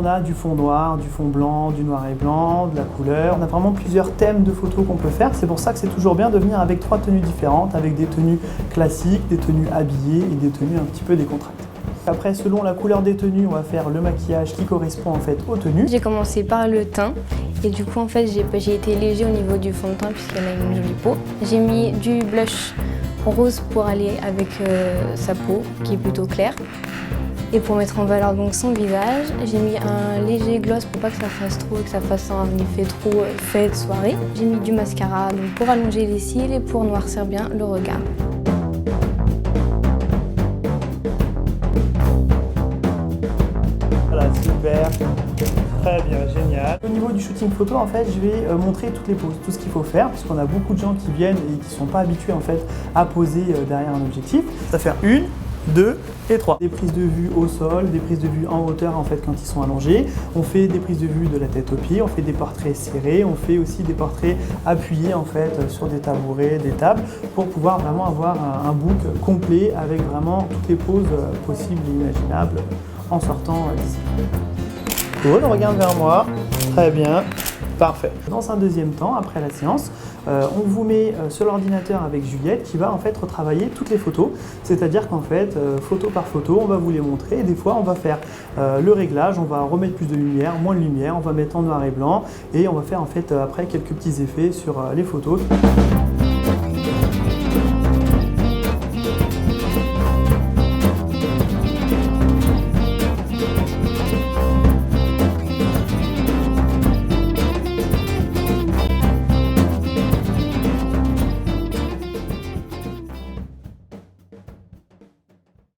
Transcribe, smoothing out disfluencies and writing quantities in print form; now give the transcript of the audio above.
On a du fond noir, du fond blanc, du noir et blanc, de la couleur. On a vraiment plusieurs thèmes de photos qu'on peut faire. C'est pour ça que c'est toujours bien de venir avec 3 tenues différentes, avec des tenues classiques, des tenues habillées et des tenues un petit peu décontractées. Après, selon la couleur des tenues, on va faire le maquillage qui correspond en fait aux tenues. J'ai commencé par le teint et du coup en fait j'ai été léger au niveau du fond de teint puisqu'elle a une jolie peau. J'ai mis du blush rose pour aller avec sa peau qui est plutôt claire. Et pour mettre en valeur donc son visage, j'ai mis un léger gloss pour pas que ça fasse trop et que ça fasse un effet trop fête soirée. J'ai mis du mascara donc pour allonger les cils et pour noircir bien le regard. Voilà, super, très bien, génial. Au niveau du shooting photo, en fait, je vais montrer toutes les poses, tout ce qu'il faut faire, puisqu'on a beaucoup de gens qui viennent et qui ne sont pas habitués en fait à poser derrière un objectif. Ça va faire 1, 2 et 3. Des prises de vue au sol, des prises de vue en hauteur en fait quand ils sont allongés. On fait des prises de vue de la tête aux pieds, on fait des portraits serrés, on fait aussi des portraits appuyés en fait sur des tabourets, des tables, pour pouvoir vraiment avoir un book complet avec vraiment toutes les poses possibles et imaginables en sortant d'ici. Cool, regarde vers moi. Très bien. Parfait. Dans un deuxième temps, après la séance, on vous met sur l'ordinateur avec Juliette qui va en fait retravailler toutes les photos. C'est-à-dire qu'en fait, photo par photo, on va vous les montrer. Et des fois, on va faire le réglage, on va remettre plus de lumière, moins de lumière, on va mettre en noir et blanc et on va faire en fait après quelques petits effets sur les photos.